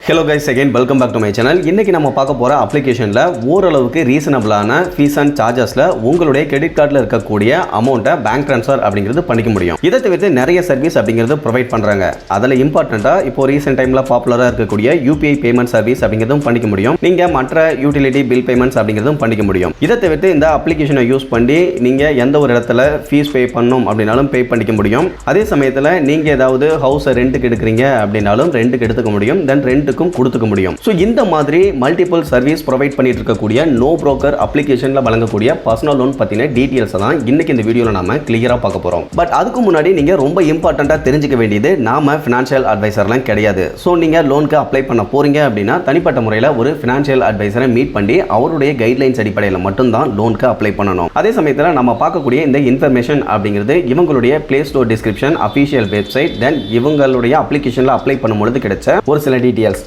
Hello guys, again welcome back to my channel. இன்னைக்கு நம்ம பார்க்க போற அப்ளிகேஷன்ல ஓரளவுக்கு ரீசனபிளான ஃபீஸ் அண்ட் சார்ஜஸ்ல உங்களுடைய கிரெடிட் கார்டுல இருக்கக்கூடிய அமௌண்ட்டை பேங்க் ட்ரான்ஸ்ஃபர் அப்படிங்கிறது பண்ணிக்க முடியும். இதை தவிர்த்து நிறைய சர்வீஸ் அப்படிங்கிறது ப்ரொவைட் பண்றாங்க. அதுல இம்பார்ட்டண்டா இப்போ ரீசென்ட் டைம்ல பாப்புலரா இருக்கக்கூடிய UPI பேமெண்ட் சர்வீஸ் அப்படிங்கிறதும் பண்ணிக்க முடியும். நீங்க மற்ற யூட்டிலிட்டி பில் பேமெண்ட்ஸ் அப்படிங்கிறதும் பண்ணிக்க முடியும். இதை தவிர்த்து இந்த அப்ளிகேஷனை யூஸ் பண்ணி நீங்க எந்த ஒரு இடத்துல ஃபீஸ் பே பண்ணணும் அப்படினாலும் பே பண்ணிக்க முடியும். அதே சமயத்துல நீங்க ஏதாவது ஹவுஸ் ரெண்டுக்கு எடுக்கிறீங்க அப்படினாலும் ரெண்டுக்கு எடுத்துக்க முடியும். தென் ரெண்ட் கொடுத்துக்க முடியும். சோ இந்த மாதிரி மல்டிபிள் சர்வீஸ் ப்ரொவைட் பண்ணிட்டு இருக்கக்கூடிய நோ புரோக்கர் அப்ளிகேஷன்ல வழங்கக்கூடிய பர்சனல் லோன் பத்தின டீடைல்ஸ் தான் இன்னைக்கு இந்த வீடியோல நாம கிளியரா பார்க்க போறோம். பட் அதுக்கு முன்னாடி நீங்க ரொம்ப இம்பார்ட்டண்டா தெரிஞ்சுக்க வேண்டியது நாம ஃபினான்ஷியல் அட்வைசர்லாம் கிடையாது. சோ நீங்க லோனுக்கு அப்ளை பண்ண போறீங்க அப்படின்னா தனிப்பட்ட முறையில் ஒரு ஃபினான்ஷியல் அட்வைசரை மீட் பண்ணி அவருடைய கைட்லைன்ஸ் அடிப்படையில் மட்டும்தான் லோனுக்கு அப்ளை பண்ணணும். அதே சமயத்தில் நம்ம பார்க்கக்கூடிய இந்த இன்ஃபர்மேஷன் அப்படிங்கிறது இவங்களுடைய play store description, official website, then இவங்களுடைய அப்ளிகேஷன்ல அப்ளை பண்ணும்போது கிடைச்ச ஒரு சில டீடைல்ஸ்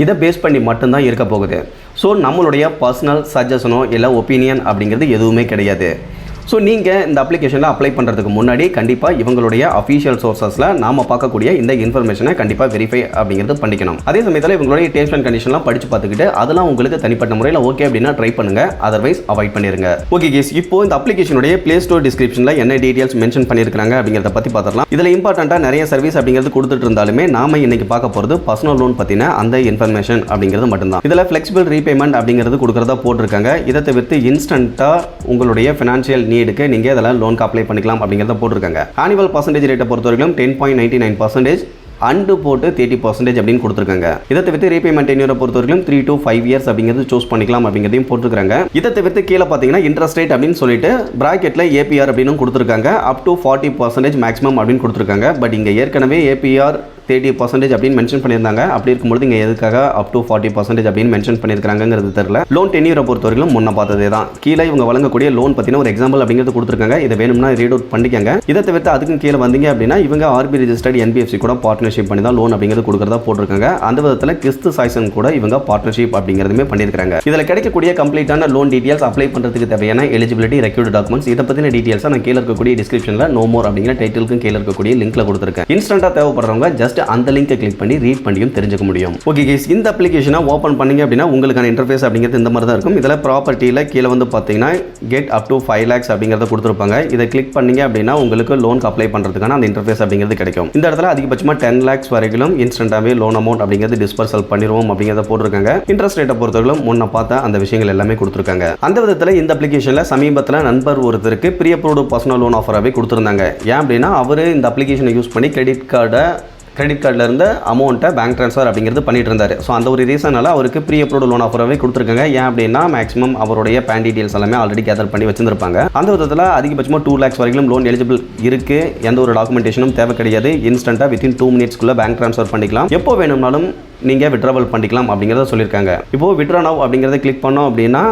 இதை பேஸ் பண்ணி மட்டும்தான் இருக்க போகுது. ஸோ நம்மளுடைய பர்சனல் சஜஷனோ இல்லை ஒப்பீனியன் அப்படிங்கிறது எதுவுமே கிடையாது. ஸோ நீங்கள் இந்த அப்ளிகேஷனில் அப்ளை பண்ணுறதுக்கு முன்னாடி கண்டிப்பாக இவங்களுடைய அஃபிஷியல் சோர்சஸில் நாம் பார்க்கக்கூடிய இந்த இன்ஃபர்மேஷனை கண்டிப்பாக வெரிஃபை அப்படிங்கிறது பண்ணிக்கணும். அதே சமயத்தில் இவங்களுடைய டேர்ம்ஸ் அண்ட் கண்டிஷன்லாம் படித்து பார்த்துக்கிட்டு அதெல்லாம் உங்களுக்கு தனிப்பட்ட முறையில் ஓகே அப்படின்னா ட்ரை பண்ணுங்கள், அதர்வைஸ் அவாய்ட் பண்ணிடுங்க. ஓகே கேஸ், இப்போ இந்த அப்ளிகேஷனுடைய பிளே ஸ்டோர் டிஸ்கிரிப்ஷனில் என்ன டீடைல்ஸ் மென்ஷன் பண்ணியிருக்காங்க அப்படிங்கிறத பற்றி பார்த்துக்கலாம். இதில் இம்பார்ட்டண்ட்டாக நிறைய சர்வீஸ் அப்படிங்கிறது கொடுத்துட்டு இருந்தாலுமே நாம இன்னைக்கு பார்க்க போகிறது பர்சனல் லோன் பற்றின அந்த இன்ஃபர்மேஷன் அப்படிங்கிறது மட்டும்தான். இதில் ஃப்ளெக்சிபிள் ரீபேமெண்ட் அப்படிங்கிறது கொடுக்குறதா போட்டிருக்காங்க. இதை தவிர்த்து இன்ஸ்டன்ட்டாக உங்களுடைய ஃபினான்ஷியல் நீடுக்கு நீங்க இதெல்லாம் லோனுக்கு அப்ளை பண்ணிக்கலாம் அப்படிங்கறத போட்டுருக்காங்க. ஆனுவல் பர்சன்டேஜ் ரேட்டை பொறுத்தவரைக்கும் 10.99% அண்டு போட்டு 30% அப்படின்னு கொடுத்துருக்காங்க. இதை தவிர்த்து ரீபேமெண்ட் டென்யூரை பொறுத்தவரைக்கும் 3 to 5 years அப்படிங்கிறது சூஸ் பண்ணிக்கலாம் அப்படிங்கிறதையும் போட்டுருக்காங்க. இதை தவிர்த்து கீழே பார்த்தீங்கன்னா இன்ட்ரெஸ்ட் ரேட் அப்படின்னு சொல்லிட்டு பிராக்கெட்ல APR அப்படின்னு கொடுத்துருக்காங்க. அப் டு 40% மேக்ஸிமம் அப்படின்னு கொடுத்துருக்காங்க. பட் இங்க ஏற்கனவே APR 30% அப்படின்னு மென்ஷன் பண்ணியிருந்தாங்க. அப்படி இருக்கும்போது இங்கே எதுக்காக அப் டு 40% அப்படின்னு மென்ஷன் பண்ணியிருக்காங்கிறது தெரியல. லோன் டென்யூரை பொறுத்தவரைக்கும் முன்ன பார்த்ததே தான். கீழே இவங்க வழங்கக்கூடிய லோன் பற்றின ஒரு எக்ஸாம்பிள் அப்படிங்கிறது கொடுத்துருக்காங்க. இதை வேணும்னா ரீட் அவுட் பண்ணிக்கங்க. இதை தவிர்த்து அதுக்கும் கீழே வந்தீங்க அப்படின்னா இவங்க RB ரெஜிஸ்டர்ட் NBFC கூட பார்ட்னர்ஷிப் பண்ணி தான் லோன் அப்படிங்கிறது கொடுக்குறதா போட்டிருக்காங்க. அந்த விதத்தில் கிஸ்து சாய்சன் கூட இவங்க பார்ட்னர்ஷிப் அப்படிங்கிறதுமே பண்ணியிருக்காங்க. இதில் கிடைக்கக்கூடிய கம்ப்ளீட்டான லோன் டீடைல்ஸ், அப்ளை பண்ணுறதுக்கு தேவையான எலிஜிபிலிட்டி, ரெக்யூர்ட் டாக்குமெண்ட்ஸ், இதை பற்றின டீடைல்ஸ் நான் கீழே இருக்கக்கூடிய டிஸ்கிரிப்ஷனில் நோ மோர் அப்படிங்கிற டைட்டிலுக்கும் கீழே இருக்கக்கூடிய லிங்க்ல கொடுத்துருக்கேன். இன்ஸ்டன்ட்டாக தேவைப்படுறவங்க ஜஸ்ட் அந்த லிங்கை கிளிக் பண்ணி ரீட் பண்ணியும் தெரிஞ்சுக்க முடியும். ஓகே கைஸ், இந்த அப்ளிகேஷனை ஓபன் பண்ணீங்க அப்படின்னா உங்களுக்கான இன்டர்ஃபேஸ் அப்படிங்கிறது இந்த மாதிரி தான் இருக்கும். இதில் ப்ராப்பர்ட்டியில் கீழே வந்து பார்த்தீங்கன்னா கெட் அப் டு 5 lakhs அப்படிங்கிறத கொடுத்துருப்பாங்க. இதை கிளிக் பண்ணீங்க அப்படின்னா உங்களுக்கு லோனுக்கு அப்ளை பண்ணுறதுக்கான அந்த இன்டர்ஃபேஸ் அப்படிங்கிறது கிடைக்கும். இந்த இடத்துல அதிகபட்சமாக 10 lakhs வரைக்கும் இன்ஸ்டன்ட்டாகவே லோன் அமௌண்ட் அப்படிங்கிறது டிஸ்பர்சல் பண்ணிடுவோம் அப்படிங்கிறத போட்டிருக்காங்க. இன்ட்ரெஸ்ட் ரேட்டை பொறுத்தவரைக்கும் முன்ன பார்த்த அந்த விஷயங்கள் எல்லாமே கொடுத்துருக்காங்க. அந்த விதத்தில் இந்த அப்ளிகேஷனில் சமீபத்தில் நண்பர் ஒருத்தருக்கு ப்ரீ அப்ரூவ்டு பர்சனல் லோன் ஆஃபராகவே கொடுத்துருந்தாங்க. ஏன் அப்படின்னா அவர் இந்த அப்ளிகேஷனை யூஸ் பண்ணி கிரெடிட் கார்டில் இருந்த அமௌண்ட்டை பேங்க் ட்ரான்ஸ்ஃபர் அப்படிங்கிறது பண்ணிட்டு இருந்தார். ஸோ அந்த ஒரு ரீசனால் அவருக்கு ப்ரீ அப்ரூவ்டு லோன் ஆஃபராகவே கொடுத்துருக்காங்க. ஏன் அப்படின்னா மேக்ஸிமம் அவருடைய பேன் டீடைல்ஸ் எல்லாமே ஆல்ரெடி கேதர் பண்ணி வச்சிருப்பாங்க. அந்த விதத்தில் அதிகபட்சமாக 2 lakhs வரைக்கும் லோன் எலிஜிபிள் இருக்கு. எந்த ஒரு டாக்குமெண்டேஷனும் தேவை கிடையாது. இன்ஸ்டன்ட்டாக வித்தின் 2 minutesக்குள்ள பேங்க் ட்ரான்ஸ்ஃபர் பண்ணிக்கலாம். எப்போ வேணும்னாலும் நீங்கள் விட்ராவல் பண்ணிக்கலாம் அப்படிங்கிறத சொல்லியிருக்காங்க. இப்போ விட்ரா நவ் அப்படிங்கிறத கிளிக் பண்ணோம் அப்படின்னா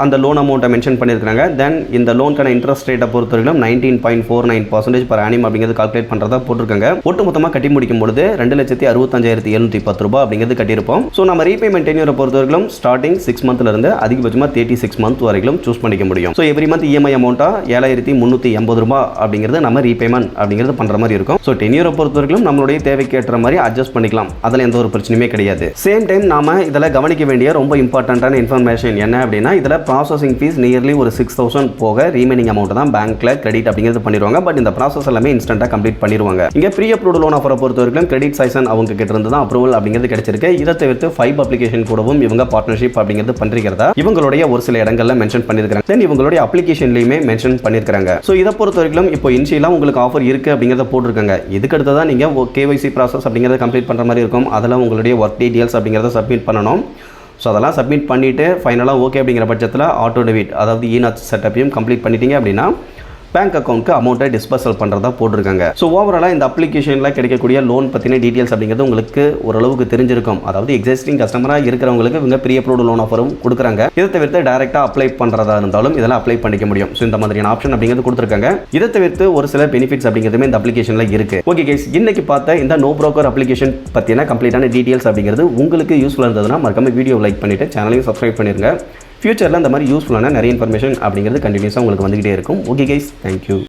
அந்த லோன் அமௌண்ட்டை மென்ஷன் பண்ணியிருக்காங்க. தென் இந்த லோனுக்கான இன்ட்ரெஸ்ட் ரேட்டை பொறுத்தவரைக்கும் 19.49% per annum அப்படிங்கிறது கால்குலேட் பண்ணுறதா போட்டிருக்காங்க. ஒட்டு மொத்தமாக கட்டி முடிக்கும் பொழுது 2,65,710 ரூபாய் அப்படிங்கிறது கட்டியிருப்போம். ஸோ நம்ம ரீபேமெண்ட் டென்யூரை பொறுத்தவரைக்கும் ஸ்டார்டிங் 6 monthலேருந்து அதிகபட்சமாக 36 months வரைக்கும் சூஸ் பண்ணிக்க முடியும். ஸோ எவ்ரி மந்த் EMI அமௌண்ட்டாக 7,380 ரூபாய் அப்படிங்கிறது நம்ம ரீபேமெண்ட் அப்படிங்கிறது பண்ணுற மாதிரி இருக்கும். ஸோ டென்யூரை பொறுத்தவரைக்கும் நம்மளுடைய தேவைக்கு ஏற்ற மாதிரி அட்ஜஸ்ட் பண்ணிக்கலாம். அதில் எந்த ஒரு பிரச்சனையுமே கிடையாது. சேம் டைம் நாம இதில் கவனிக்க வேண்டிய ரொம்ப இம்பார்ட்டன்டான இன்ஃபர்மேஷன் என்ன அப்படின்னா இதில் ப்ராசஸிங் ஃபீஸ் நியர்லி ஒரு 6,000 போக ரீமைனிங் அமௌண்ட் தான் பேங்க்ல கிரெடிட் அப்படிங்கிறது பண்ணிடுவாங்க. பட் இந்த ப்ராசஸ் எல்லாமே இன்ஸ்டன்ட்டாக கம்ப்ளீட் பண்ணிடுவாங்க. இங்கே ப்ரீ அப்ரூவ்டு லோன் ஆஃபரை பொறுத்தவரைக்கும் கிரெடிட் சாய்சன் அவங்க கிட்ட இருந்து தான் அப்ரூவல் அப்படிங்கிறது கிடைச்சிருக்கு. இதை தவிர்த்து 5 அப்ளிகேஷன் கூடவும் இவங்க பார்ட்னர்ஷிப் அப்படிங்கிறது பண்ணிருக்கிறதா இவங்களுடைய ஒரு சில இடங்கள்ல மென்ஷன் பண்ணியிருக்காங்க. தென் இவங்களுடைய அப்ளிகேஷன்லையுமே மென்ஷன் பண்ணியிருக்காங்க. ஸோ இதை பொறுத்தவரைக்கும் இப்போ இனிஷியலாக உங்களுக்கு ஆஃபர் இருக்கு அப்படிங்கிறத போட்டிருக்காங்க. இதுக்கு அடுத்து தான் நீங்கள் KYC ப்ராசஸ் அப்படிங்கிறத கம்ப்ளீட் பண்ணுற மாதிரி இருக்கும். அதெல்லாம் உங்களுடைய ஒர்க் டீடைல்ஸ் அப்படிங்கிறத சப்மிட் பண்ணணும். ஸோ அதெல்லாம் சப்மிட் பண்ணிவிட்டு ஃபைனலாக ஓகே அப்படிங்கிற பட்சத்தில் ஆட்டோ டெபிட் அதாவது ENACH செட்டப்பையும் கம்ப்ளீட் பண்ணிட்டீங்க அப்படின்னா பேங்க் அக்கௌண்ட்க்கு அமௌண்ட்டை டிஸ்பர்சல் பண்ணுறதா போட்டிருக்காங்க. ஸோ ஓவராலாக இந்த அப்ளிகேஷனில் கிடைக்கக்கூடிய லோன் பற்றின டீடைல்ஸ் அப்படிங்கிறது உங்களுக்கு ஓரளவுக்கு தெரிஞ்சிருக்கும். அதாவது எக்ஸிஸ்டிங் கஸ்டமராக இருக்கிறவங்களுக்கு இவங்க ப்ரீ அப்ரூவ்டு லோன் ஆஃபரும் கொடுக்குறாங்க. இதை தவிர்த்து டேரெக்டாக அப்ளை பண்ணுறதா இருந்தாலும் இதெல்லாம் அப்ளை பண்ணிக்க முடியும். ஸோ இந்த மாதிரியான ஆப்ஷன் அப்படிங்கிறது கொடுத்துருக்காங்க. இதை தவிர்த்து ஒரு சில பெனிஃபிட்ஸ் அப்படிங்கிறதுமே இந்த அப்ளிகேஷனில் இருக்கு. ஓகே கைஸ், இன்னைக்கு பார்த்த இந்த நோ புரோக்கர் அப்ளிகேஷன் பற்றின கம்ப்ளீட்டான டீடைல்ஸ் அப்படிங்கிறது உங்களுக்கு யூஸ்ஃபுல்லாக இருந்ததுன்னா மறக்காம வீடியோ லைக் பண்ணிட்டு சேனலையும் சப்ஸ்கிரைப் பண்ணிருங்க. ஃபியூச்சரில் இந்த மாதிரி யூஸ்ஃபுல்லான நிறைய இன்ஃபர்மேஷன் அப்படிங்கிறது கண்டினியூஸாக உங்களுக்கு வந்துகிட்டே இருக்கும். Okay guys, thank you.